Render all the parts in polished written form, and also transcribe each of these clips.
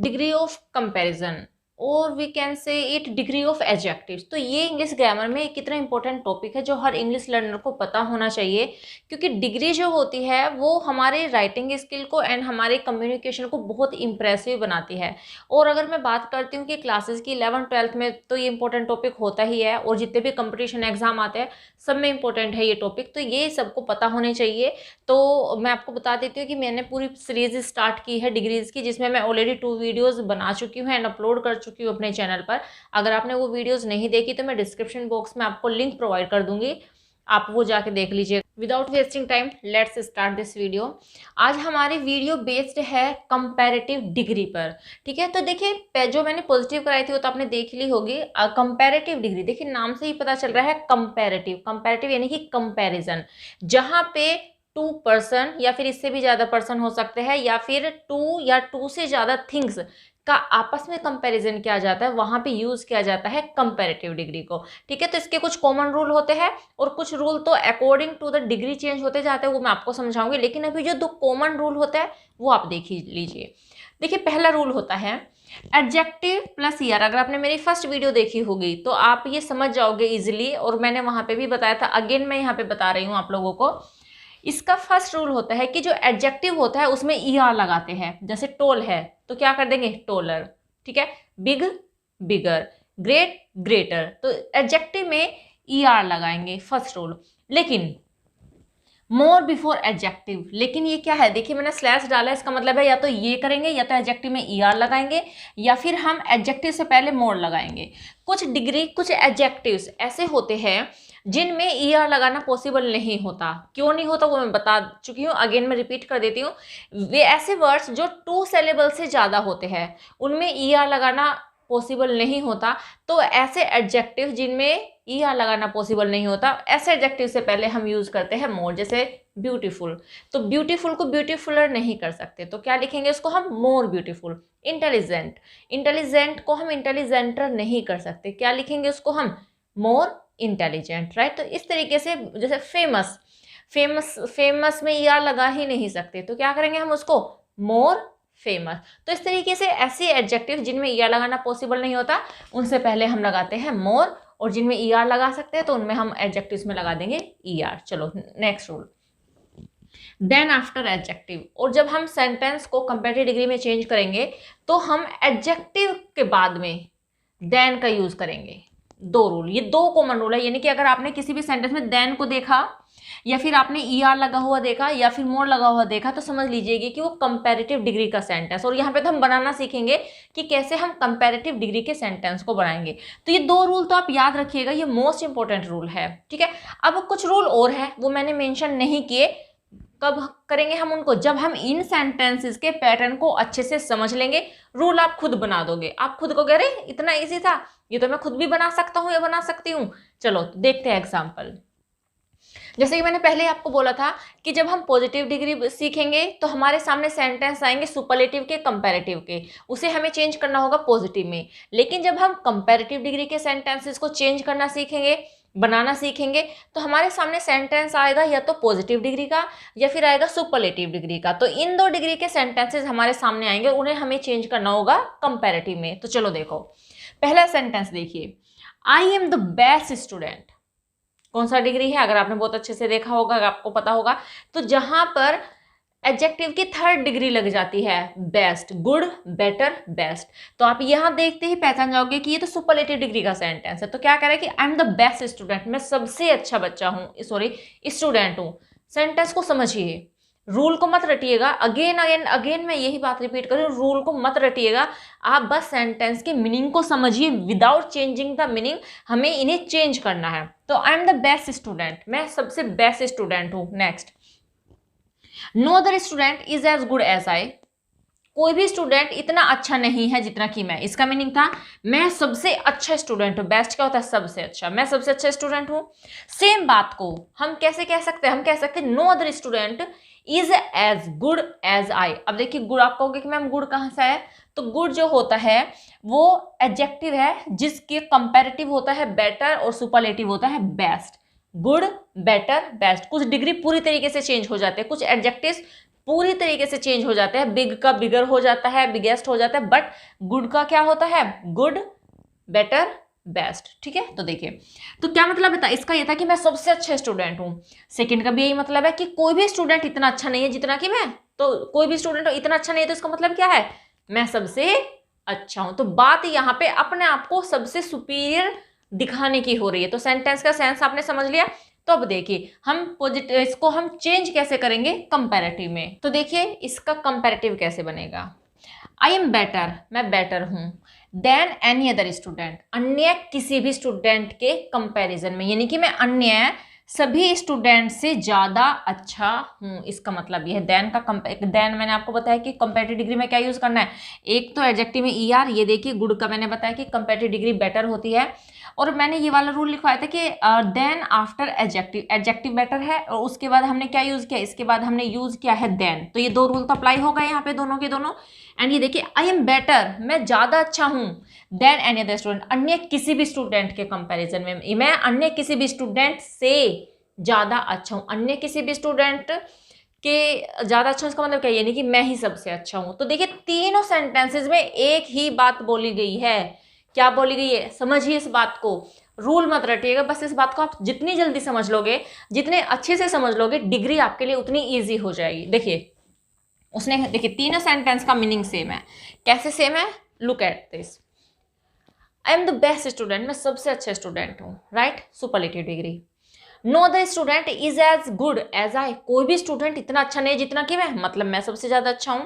Degree of comparison और we can say it degree of adjectives. तो ये English grammar में कितना इंपॉर्टेंट टॉपिक है जो हर इंग्लिश लर्नर को पता होना चाहिए, क्योंकि डिग्री जो होती है वो हमारे राइटिंग स्किल को एंड हमारे कम्युनिकेशन को बहुत इंप्रेसिव बनाती है। और अगर मैं बात करती हूँ कि क्लासेस की 11th-12th में तो ये इंपॉर्टेंट टॉपिक होता ही है, और जितने भी कंपटीशन एग्जाम आते हैं सब में इंपॉर्टेंट है ये टॉपिक, तो ये सबको पता होने चाहिए। तो मैं आपको बता देती हूँ कि मैंने पूरी सीरीज स्टार्ट की है डिग्रीज की, जिसमें मैं ऑलरेडी 2 वीडियोस बना चुकी हूँ एंड अपलोड कर चुकी हूँ अपने चैनल पर। अगर आपने वो वीडियोस नहीं देखी तो मैं डिस्क्रिप्शन बॉक्स में आपको लिंक प्रोवाइड कर दूंगी, आप वो जाके देख लीजिए। Without wasting time let's start this video. आज हमारी वीडियो बेस्ड है कंपैरेटिव डिग्री पर, ठीक है। तो देखिए जो मैंने पॉजिटिव कराई थी वो तो आपने देख ली होगी। कंपैरेटिव डिग्री देखिए नाम से ही पता चल रहा है कंपैरेटिव, कंपैरेटिव यानी कि कंपैरिजन, जहां पे 2 पर्सन या फिर इससे भी ज्यादा पर्सन हो सकते हैं, या फिर 2 या 2 से ज्यादा थिंग्स का आपस में कंपैरिजन किया जाता है, वहां पे यूज किया जाता है कंपैरेटिव डिग्री को, ठीक है। तो इसके कुछ कॉमन रूल होते हैं और कुछ रूल तो according to the degree change होते जाते हैं, वो मैं आपको समझाऊंगी। लेकिन अभी जो 2 कॉमन रूल होते हैं वो आप देख ही लीजिए। देखिए पहला रूल होता है एडजेक्टिव प्लस ईआर। अगर आपने मेरी फर्स्ट वीडियो देखी होगी तो आप ये समझ जाओगे इजिली, और मैंने वहां पे भी बताया था, अगेन मैं यहाँ पे बता रही हूँ आप लोगों को। इसका फर्स्ट रूल होता है कि जो एडजेक्टिव होता है उसमें ईआर लगाते हैं। जैसे टोल है तो क्या कर देंगे टोलर, ठीक है। बिग बिगर, ग्रेट ग्रेटर, तो एडजेक्टिव में ईआर लगाएंगे, फर्स्ट रूल। लेकिन मोर बिफोर एडजेक्टिव, लेकिन ये क्या है, देखिए मैंने स्लैश डाला, इसका मतलब है या तो ये करेंगे या तो एडजेक्टिव में ईआर लगाएंगे, या फिर हम एडजेक्टिव से पहले मोर लगाएंगे। कुछ डिग्री कुछ एडजेक्टिव्स ऐसे होते हैं जिनमें ईआर लगाना पॉसिबल नहीं होता। क्यों नहीं होता वो मैं बता चुकी हूँ, अगेन मैं रिपीट कर देती हूँ। वे ऐसे वर्ड्स जो 2 सिलेबल से ज़्यादा होते हैं उनमें ईआर लगाना पॉसिबल नहीं होता। तो ऐसे एडजेक्टिव जिनमें ईआर लगाना पॉसिबल नहीं होता, ऐसे एडजेक्टिव से पहले हम यूज करते हैं मोर। जैसे ब्यूटीफुल, तो ब्यूटीफुल को ब्यूटीफुलर नहीं कर सकते, तो क्या लिखेंगे इसको हम मोर ब्यूटीफुल। इंटेलिजेंट, इंटेलिजेंट को हम इंटेलिजेंटर नहीं कर सकते, क्या लिखेंगे उसको हम मोर इंटेलिजेंट, राइट। तो इस तरीके से जैसे फेमस, फेमस फेमस में ईआर लगा ही नहीं सकते, तो क्या करेंगे हम उसको मोर फेमस। तो इस तरीके से ऐसे एडजेक्टिव जिनमें ईआर लगाना पॉसिबल नहीं होता उनसे पहले हम लगाते हैं मोर, और जिनमें ईआर लगा सकते हैं तो उनमें हम एडजेक्टिव्स में लगा देंगे ईआर। चलो next rule, than after adjective. और जब हम सेंटेंस को कंपैरेटिव डिग्री में चेंज करेंगे तो हम एडजेक्टिव के बाद में देन का यूज करेंगे। 2 रूल, ये 2 कॉमन रूल है। यानी कि अगर आपने किसी भी सेंटेंस में देन को देखा, या फिर आपने ईआर लगा हुआ देखा, या फिर मोर लगा हुआ देखा, तो समझ लीजिएगा कि वो कंपैरेटिव डिग्री का सेंटेंस। और यहाँ पे तो हम बनाना सीखेंगे कि कैसे हम कंपैरेटिव डिग्री के सेंटेंस को बनाएंगे। तो ये 2 रूल तो आप याद रखिएगा, ये मोस्ट इंपॉर्टेंट रूल है, ठीक है। अब कुछ रूल और है वो मैंने मेंशन नहीं किए, कब करेंगे हम उनको, जब हम इन सेंटेंसेस के पैटर्न को अच्छे से समझ लेंगे। रूल आप खुद बना दोगे, आप खुद को कह रहे इतना इजी था, ये तो मैं खुद भी बना सकता हूँ या बना सकती हूँ। चलो देखते हैं एग्जाम्पल। जैसे कि मैंने पहले आपको बोला था कि जब हम पॉजिटिव डिग्री सीखेंगे तो हमारे सामने सेंटेंस आएंगे सुपरलेटिव के, कंपैरेटिव के, उसे हमें चेंज करना होगा पॉजिटिव में। लेकिन जब हम कंपैरेटिव डिग्री के सेंटेंसेस को चेंज करना सीखेंगे, बनाना सीखेंगे, तो हमारे सामने सेंटेंस आएगा या तो पॉजिटिव डिग्री का या फिर आएगा सुपरलेटिव डिग्री का। तो इन 2 डिग्री के सेंटेंसेस हमारे सामने आएंगे, उन्हें हमें चेंज करना होगा कंपैरेटिव में। तो चलो देखो पहला सेंटेंस देखिए, आई एम द बेस्ट स्टूडेंट। कौन सा डिग्री है, अगर आपने बहुत अच्छे से देखा होगा, अगर आपको पता होगा, तो जहां पर एडजेक्टिव की 3rd डिग्री लग जाती है, बेस्ट, गुड, बेटर, बेस्ट, तो आप यहां देखते ही पहचान जाओगे कि ये तो सुपरलेटिव डिग्री का सेंटेंस है। तो क्या कह रहा है कि आई एम द बेस्ट स्टूडेंट, मैं सबसे अच्छा बच्चा हूं, सॉरी स्टूडेंट हूं। सेंटेंस को समझिए, रूल को मत रटिएगा, अगेन अगेन अगेन मैं यही बात रिपीट कर रही हूँ, रूल को मत रटिएगा, आप बस सेंटेंस के मीनिंग को समझिए विदाउट चेंजिंग द मीनिंग। हमें इन्हें चेंज करना है। तो I am the best student, मैं सबसे बेस्ट स्टूडेंट हूँ। Next, no other student is as good as I, कोई भी स्टूडेंट इतना अच्छा नहीं है जितना कि मैं। इसका मीनिंग था मैं सबसे अच्छा स्टूडेंट हूं। बेस्ट क्या होता है, सबसे अच्छा, मैं सबसे अच्छा स्टूडेंट हूं। सेम बात को हम कैसे कह सकते हैं, हम कह सकते हैं no other student is as good as I. अब देखिए गुड, आप कहोगे कि मैम गुड कहां से है, तो गुड जो होता है वो एडजेक्टिव है जिसके कंपैरेटिव होता है बेटर और सुपरलेटिव होता है बेस्ट। गुड, बेटर, बेस्ट, कुछ डिग्री पूरी तरीके से चेंज हो जाते हैं, कुछ एडजेक्टिव्स पूरी तरीके से चेंज हो जाता है। बिग का बिगर हो जाता है, बिगेस्ट हो जाता है, बट गुड का क्या होता है? Good, better, best. ठीक है, तो देखिए, तो क्या मतलब था इसका? ये था कि मैं सबसे अच्छे स्टूडेंट हूं। सेकंड का भी यही मतलब है कि कोई भी स्टूडेंट इतना अच्छा नहीं है जितना कि मैं। तो कोई भी स्टूडेंट इतना अच्छा नहीं है तो इसका मतलब क्या है? मैं सबसे अच्छा हूं। तो बात यहाँ पे अपने आप को सबसे सुपीरियर दिखाने की हो रही है। तो सेंटेंस का सेंस आपने समझ लिया। तो अब देखिए हम पॉजिटिव, इसको हम चेंज कैसे करेंगे कंपैरेटिव में। तो देखिए इसका कंपैरेटिव कैसे बनेगा। आई एम बेटर, मैं बेटर हूं, देन एनी अदर स्टूडेंट, अन्य किसी भी स्टूडेंट के कंपैरिजन में, यानी कि मैं अन्य सभी स्टूडेंट से ज्यादा अच्छा हूं। इसका मतलब यह है देन का देन मैंने आपको बताया कि कंपैरेटिव डिग्री में क्या यूज करना है। एक तो एडजेक्टिव में ईआर, ये देखिए गुड का मैंने बताया कि कंपैरेटिव डिग्री बेटर होती है। और मैंने ये वाला रूल लिखवाया था कि than after adjective, adjective better है और उसके बाद हमने क्या यूज किया, इसके बाद हमने यूज किया है देन। तो ये दो रूल तो अप्लाई हो गए यहाँ पे दोनों के दोनों। एंड ये देखिए आई एम बेटर, मैं ज्यादा अच्छा हूं, देन एनी अदर स्टूडेंट, अन्य किसी भी स्टूडेंट के कंपैरिजन में, मैं अन्य किसी भी स्टूडेंट से ज्यादा अच्छा हूं। अन्य किसी भी स्टूडेंट के ज्यादा अच्छा, इसका मतलब क्या है? यानी कि मैं ही सबसे अच्छा हूं। तो देखिए तीनों सेंटेंसेस में एक ही बात बोली गई है। क्या बोली गई है? समझिए इस बात को, रूल मत रटिएगा, बस इस बात को आप जितनी जल्दी समझ लोगे, जितने अच्छे से समझ लोगे, डिग्री आपके लिए उतनी ईजी हो जाएगी। देखिए उसने, देखिए तीनों सेंटेंस का मीनिंग सेम है। कैसे सेम है? Look at this. I am the best student, मैं सबसे अच्छा स्टूडेंट हूँ, right, superlative degree. No other student is as good as I, कोई भी स्टूडेंट इतना अच्छा नहीं जितना कि मैं, मतलब मैं सबसे ज्यादा अच्छा हूं।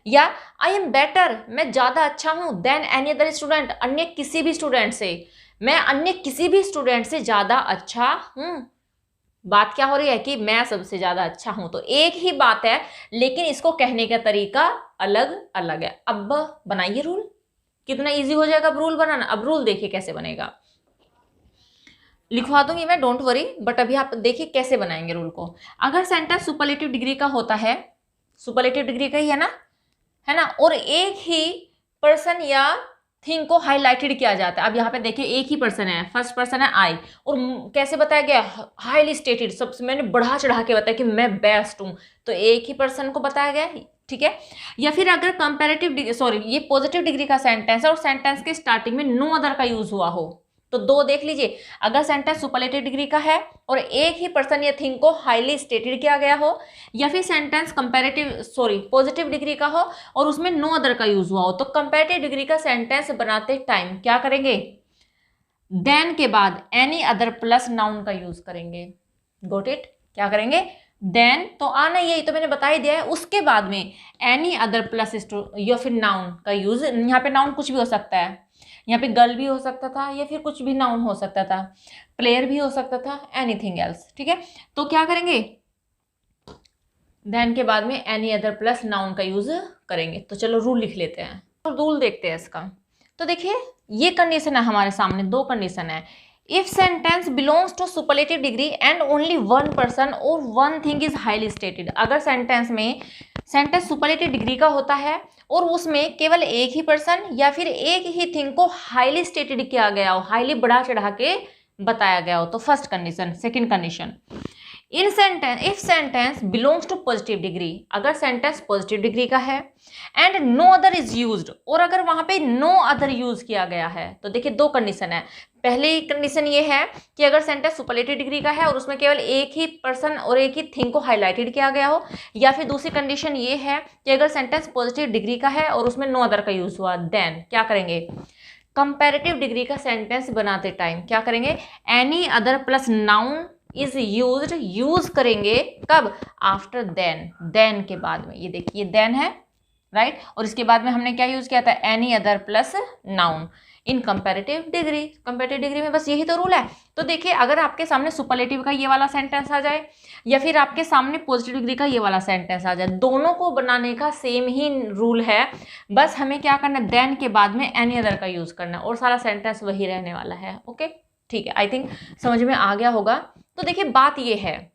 या आई एम बेटर, मैं ज्यादा अच्छा हूं, देन एनी अदर स्टूडेंट, अन्य किसी भी स्टूडेंट से, मैं अन्य किसी भी स्टूडेंट से ज्यादा अच्छा हूं। बात क्या हो रही है कि मैं सबसे ज्यादा अच्छा हूं। तो एक ही बात है लेकिन इसको कहने का तरीका अलग अलग है। अब बनाइए रूल, कितना इजी हो जाएगा अब रूल बनाना। अब रूल देखिए कैसे बनेगा, लिखवा दूंगी मैं, डोंट वरी, बट अभी आप देखिए कैसे बनाएंगे रूल को। अगर सेंटेंस सुपरलेटिव डिग्री का होता है, सुपरलेटिव डिग्री का ही है ना, और एक ही पर्सन या थिंग को हाईलाइटेड किया जाता है। अब यहाँ पे देखिए एक ही पर्सन है, फर्स्ट पर्सन है आई, और कैसे बताया गया? हाईली स्टेटेड, सबसे मैंने बढ़ा चढ़ा के बताया कि मैं बेस्ट हूं। तो एक ही पर्सन को बताया गया, ठीक है। या फिर अगर कंपैरेटिव, सॉरी ये पॉजिटिव डिग्री का सेंटेंस है और सेंटेंस के स्टार्टिंग में नो अदर का यूज हुआ हो, तो दो देख लीजिए। अगर सेंटेंस सुपरलेटिव डिग्री का है और एक ही पर्सन या थिंग को हाईली स्टेटेड किया गया हो, या फिर सेंटेंस पॉजिटिव डिग्री का हो और उसमें नो अदर का यूज हुआ हो, तो कंपैरेटिव डिग्री का सेंटेंस बनाते टाइम क्या करेंगे? देन के बाद एनी अदर प्लस नाउन का यूज करेंगे। Got it? क्या करेंगे? देन तो आना, यही तो मैंने बता ही दिया है। उसके बाद में एनी अदर प्लस या फिर नाउन का यूज। यहाँ पे नाउन कुछ भी हो सकता है, यहाँ पे गर्ल भी हो सकता था या फिर कुछ भी नाउन हो सकता था, प्लेयर भी हो सकता था, एनीथिंग एल्स, ठीक है। तो क्या करेंगे? देन के बाद में एनी अदर प्लस नाउन का यूज करेंगे। तो चलो रूल लिख लेते हैं, तो रूल देखते हैं इसका। तो देखिए ये कंडीशन है हमारे सामने, दो कंडीशन है। If sentence belongs to superlative degree and only one person और one thing is highly stated, अगर सेंटेंस सुपरलेटिव डिग्री का होता है और उसमें केवल एक ही पर्सन या फिर एक ही थिंग को हाईली स्टेटेड किया गया हो, हाईली बढ़ा चढ़ा के बताया गया हो, तो first condition. Second condition, in sentence, if sentence belongs to positive degree, अगर सेंटेंस पॉजिटिव डिग्री का है and no other is used, और अगर वहां पे नो अदर यूज किया गया है, तो देखिए दो कंडीशन है। पहली कंडीशन ये है कि अगर सेंटेंस सुपरलेटिव डिग्री का है और उसमें केवल एक ही पर्सन और एक ही थिंग को हाईलाइटेड किया गया हो, या फिर दूसरी कंडीशन ये है कि अगर सेंटेंस पॉजिटिव डिग्री का है और उसमें नो अदर का यूज हुआ, देन क्या करेंगे? कंपैरेटिव डिग्री का सेंटेंस बनाते टाइम क्या करेंगे? Any other plus noun is used, use करेंगे कब? आफ्टर देन, देन के बाद में। ये देखिए देन है, राइट, और इसके बाद में हमने क्या यूज किया था? Any other plus noun in comparative degree. Comparative degree में बस यही तो रूल है। तो देखिए अगर आपके सामने सुपरलेटिव का ये वाला सेंटेंस आ जाए या फिर आपके सामने पॉजिटिव डिग्री का ये वाला सेंटेंस आ जाए, दोनों को बनाने का सेम ही रूल है। बस हमें क्या करना है? देन के बाद में एनी अदर का यूज करना है और सारा सेंटेंस वही रहने वाला है। ओके, ठीक है, आई थिंक समझ में आ गया होगा। तो देखिए बात ये है,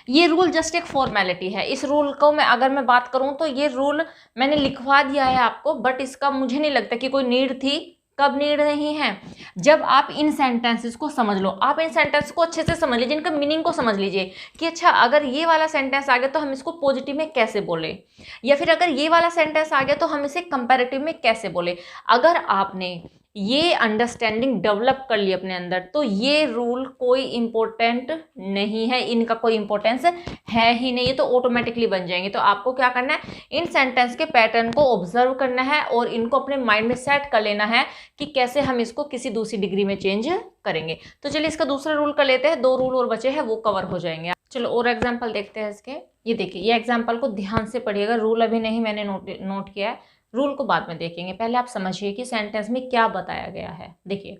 ये रूल जस्ट एक फॉर्मेलिटी है। इस रूल को मैं अगर बात करूं तो ये रूल मैंने लिखवा दिया है आपको, बट इसका मुझे नहीं लगता कि कोई नीड थी कब नीड नहीं है? जब आप इन सेंटेंसेस को समझ लो, आप इन सेंटेंस को अच्छे से समझ लीजिए, इनका मीनिंग को समझ लीजिए कि अच्छा अगर ये वाला सेंटेंस आ गया तो हम इसको पॉजिटिव में कैसे बोले, या फिर अगर ये वाला सेंटेंस आ गया तो हम इसे कंपैरेटिव में कैसे बोले। अगर आपने ये अंडरस्टैंडिंग डेवलप कर ली अपने अंदर, तो ये रूल कोई इंपॉर्टेंट नहीं है, इनका कोई इंपॉर्टेंस है ही नहीं, ये तो ऑटोमेटिकली बन जाएंगे। तो आपको क्या करना है, इन सेंटेंस के पैटर्न को ऑब्जर्व करना है और इनको अपने माइंड में सेट कर लेना है कि कैसे हम इसको किसी दूसरी डिग्री में चेंज करेंगे। तो चलिए इसका दूसरा रूल कर लेते हैं, 2 रूल और बचे हैं वो कवर हो जाएंगे। चलो और एग्जाम्पल देखते हैं इसके। ये देखिए, ये एग्जाम्पल को ध्यान से पढ़िएगा, रूल अभी नहीं मैंने नोट किया है, रूल को बाद में देखेंगे, पहले आप समझिए कि सेंटेंस में क्या बताया गया है। देखिए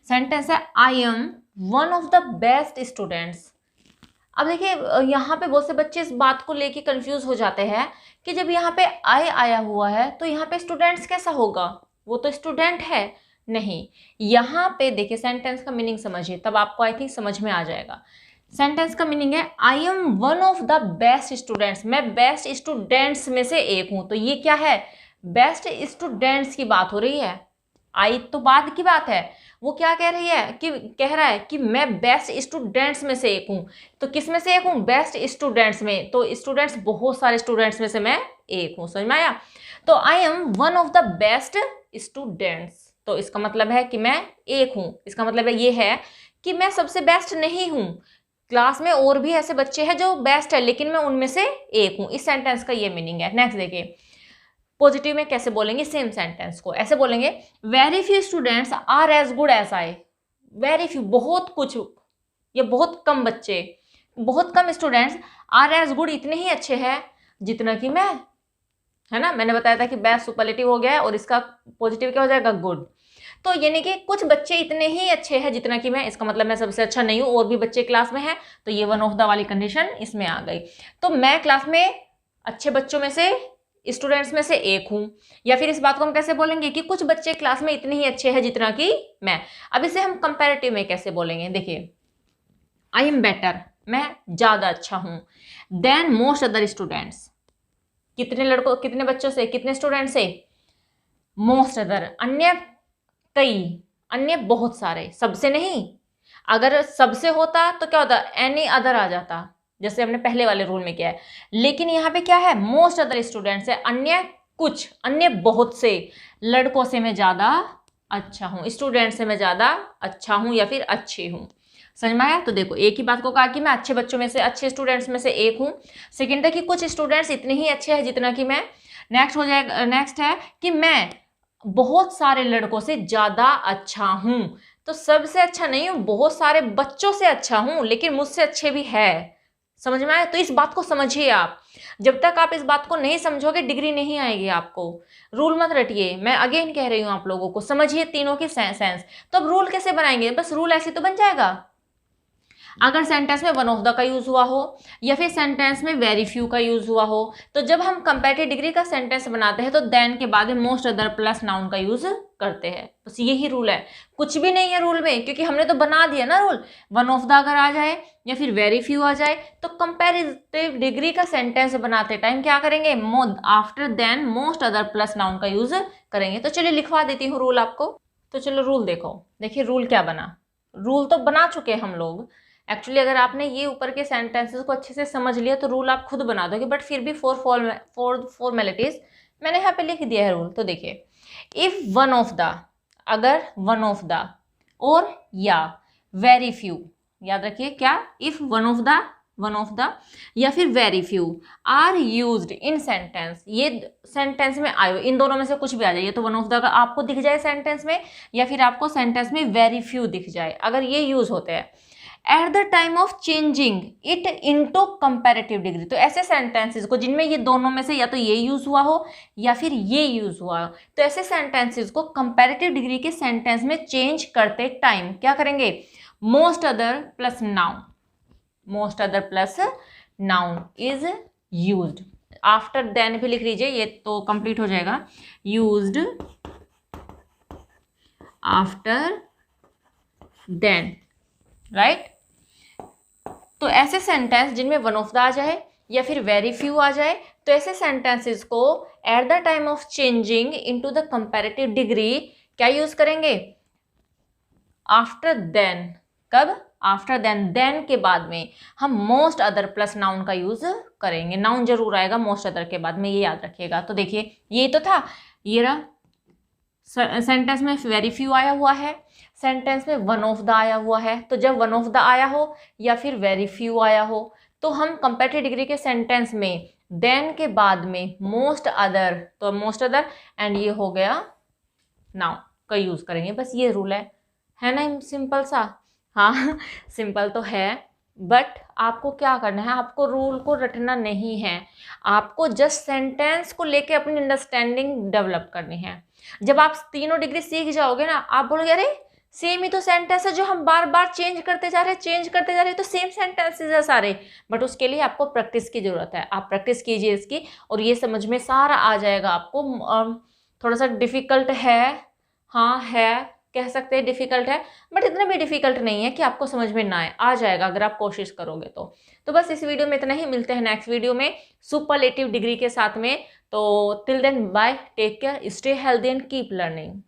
सेंटेंस है I am one of the best students. अब देखिए यहाँ पे बहुत से बच्चे इस बात को लेके कंफ्यूज हो जाते हैं कि जब यहाँ पे आई आया हुआ है तो यहाँ पे स्टूडेंट्स कैसा होगा, वो तो स्टूडेंट है नहीं। यहाँ पे देखिए सेंटेंस का मीनिंग समझिए, तब आपको आई थिंक समझ में आ जाएगा। सेंटेंस का मीनिंग है I am one of the best students, मैं बेस्ट स्टूडेंट्स में से एक हूं। तो ये क्या है, बेस्ट स्टूडेंट्स की बात हो रही है। आई तो बाद की बात है, वो क्या कह रही है कि कह रहा है कि मैं बेस्ट स्टूडेंट्स में से एक हूं। तो किस में से एक हूं, बेस्ट स्टूडेंट्स में। तो स्टूडेंट्स बहुत सारे स्टूडेंट्स में से मैं एक हूं, समझ में आया। तो I M one of the best students, तो इसका मतलब है कि मैं एक हूं, इसका मतलब है ये है कि मैं सबसे बेस्ट नहीं हूं, क्लास में और भी ऐसे बच्चे हैं जो बेस्ट है लेकिन मैं उनमें से एक हूं। इस सेंटेंस का ये मीनिंग है। नेक्स्ट देखिए, पॉजिटिव में कैसे बोलेंगे सेम सेंटेंस को, ऐसे बोलेंगे very few students are as good as I. Very few बहुत कुछ, ये बहुत कम बच्चे, बहुत कम स्टूडेंट्स आर एज गुड इतने ही अच्छे हैं जितना कि मैं, है ना। मैंने बताया था कि बेस्ट सुपरलेटिव हो गया है और इसका पॉजिटिव क्या हो जाएगा, गुड। तो यानी कि कुछ बच्चे इतने ही अच्छे हैं जितना कि मैं, इसका मतलब मैं सबसे अच्छा नहीं हूं, और भी बच्चे क्लास में हैं। तो ये वन ऑफ द वाली कंडीशन इसमें आ गई। तो मैं क्लास में अच्छे बच्चों में से, स्टूडेंट्स में से एक हूं। या फिर इस बात को हम कैसे बोलेंगे कि कुछ बच्चे क्लास में इतने ही अच्छे हैं जितना कि मैं। अब इसे हम कंपैरेटिव में कैसे बोलेंगे, देखिए आई एम बेटर, मैं ज्यादा अच्छा हूं, देन मोस्ट अदर स्टूडेंट्स, कितने लड़कों, कितने बच्चों से, कितने स्टूडेंट से, मोस्ट अदर, अन्य कई, अन्य बहुत सारे, सबसे नहीं। अगर सबसे होता तो क्या होता, एनी अदर आ जाता, जैसे हमने पहले वाले रूल में किया है। लेकिन यहाँ पे क्या है, मोस्ट अदर स्टूडेंट्स है, अन्य कुछ, अन्य बहुत से लड़कों से मैं ज्यादा अच्छा हूँ, स्टूडेंट से मैं ज्यादा अच्छा हूँ या फिर अच्छी हूँ। समझ में आया। तो देखो एक ही बात को कहा कि मैं अच्छे बच्चों में से, अच्छे स्टूडेंट्स में से एक हूँ। सेकेंड है कि कुछ स्टूडेंट्स इतने ही अच्छे हैं जितना कि मैं। नेक्स्ट हो जाएगा, नेक्स्ट है कि मैं बहुत सारे लड़कों से ज्यादा अच्छा हूं। तो सबसे अच्छा नहीं हूं, बहुत सारे बच्चों से अच्छा हूं, लेकिन मुझसे अच्छे भी है। समझ में आया। तो इस बात को समझिए आप, जब तक आप इस बात को नहीं समझोगे डिग्री नहीं आएगी आपको। रूल मत रटिए, मैं अगेन कह रही हूं आप लोगों को, समझिए तीनों की सेंस। तो अब रूल कैसे बनाएंगे, बस रूल ऐसे तो बन जाएगा अगर सेंटेंस में वन ऑफ द का यूज हुआ हो या फिर सेंटेंस में वेरी फ्यू का यूज हुआ हो। तो जब हम कंपैरेटिव डिग्री का सेंटेंस बनाते हैं तो देन के बाद में मोस्ट अदर प्लस नाउन का यूज करते हैं। बस यही रूल है, कुछ भी नहीं है रूल में, क्योंकि हमने तो बना दिया ना रूल। वन ऑफ द अगर आ जाए या फिर वेरी फ्यू आ जाए तो कंपैरेटिव डिग्री का सेंटेंस बनाते टाइम क्या करेंगे, after then most other plus noun का यूज करेंगे। तो चलिए लिखवा देती हूँ रूल आपको। तो चलो रूल देखो, देखिए रूल क्या बना। रूल तो बना चुके हम लोग एक्चुअली। अगर आपने ये ऊपर के सेंटेंसेस को अच्छे से समझ लिया तो रूल आप खुद बना दोगे, बट फिर भी फॉर फॉर्मेलिटीज मैंने यहाँ पे लिख दिया है रूल। तो देखिए इफ वन ऑफ द, अगर वन ऑफ द और या वेरी फ्यू, याद रखिए क्या, इफ वन ऑफ द या फिर very few are used in sentence, ये सेंटेंस में आयो, इन दोनों में से कुछ भी आ जाए। ये तो वन ऑफ द का आपको दिख जाए सेंटेंस में या फिर आपको सेंटेंस में वेरी फ्यू दिख जाए, अगर ये यूज होते हैं eight the time of changing it into comparative degree. तो ऐसे सेंटेंसेस को जिनमें ये दोनों में से या तो ये यूज हुआ हो या फिर ये यूज हुआ हो, तो ऐसे सेंटेंसेस को कंपैरेटिव डिग्री के सेंटेंस में चेंज करते टाइम क्या करेंगे, most other plus noun, most other plus noun is used. After then भी लिख लीजिए, ये तो कंप्लीट हो जाएगा, यूज्ड आफ्टर देन, राइट। तो ऐसे सेंटेंस जिनमें वन ऑफ द आ जाए या फिर वेरी फ्यू आ जाए, तो ऐसे सेंटेंसेस को at the time of changing into the comparative degree क्या यूज करेंगे? After then. कब? आफ्टर देन के बाद में हम मोस्ट अदर प्लस नाउन का यूज करेंगे। नाउन जरूर आएगा मोस्ट अदर के बाद में, ये याद रखिएगा। तो देखिए ये तो था, ये रहा सेंटेंस में वेरी फ्यू आया हुआ है, सेंटेंस में वन ऑफ द आया हुआ है। तो जब वन ऑफ द आया हो या फिर वेरी फ्यू आया हो तो हम कंपैरेटिव डिग्री के सेंटेंस में देन के बाद में मोस्ट अदर, तो मोस्ट अदर एंड ये हो गया नाउ का यूज करेंगे। बस ये रूल है ना, सिंपल सा। हाँ सिंपल तो है, बट आपको क्या करना है, आपको रूल को रटना नहीं है, आपको जस्ट सेंटेंस को लेके अपनी अंडरस्टैंडिंग डेवलप करनी है। जब आप तीनों डिग्री सीख जाओगे ना, आप बोलोगे अरे सेम ही तो सेंटेंस है जो हम बार बार चेंज करते जा रहे हैं, तो सेम सेंटेंसेस है सारे। बट उसके लिए आपको प्रैक्टिस की जरूरत है, आप प्रैक्टिस कीजिए इसकी और ये समझ में सारा आ जाएगा आपको। थोड़ा सा डिफिकल्ट है, हाँ है, कह सकते हैं डिफिकल्ट है, बट इतना भी डिफिकल्ट नहीं है कि आपको समझ में ना आए, आ जाएगा अगर आप कोशिश करोगे तो बस इस वीडियो में इतना ही, मिलते हैं नेक्स्ट वीडियो में सुपरलेटिव डिग्री के साथ में। तो till then bye, take care, stay healthy and keep learning.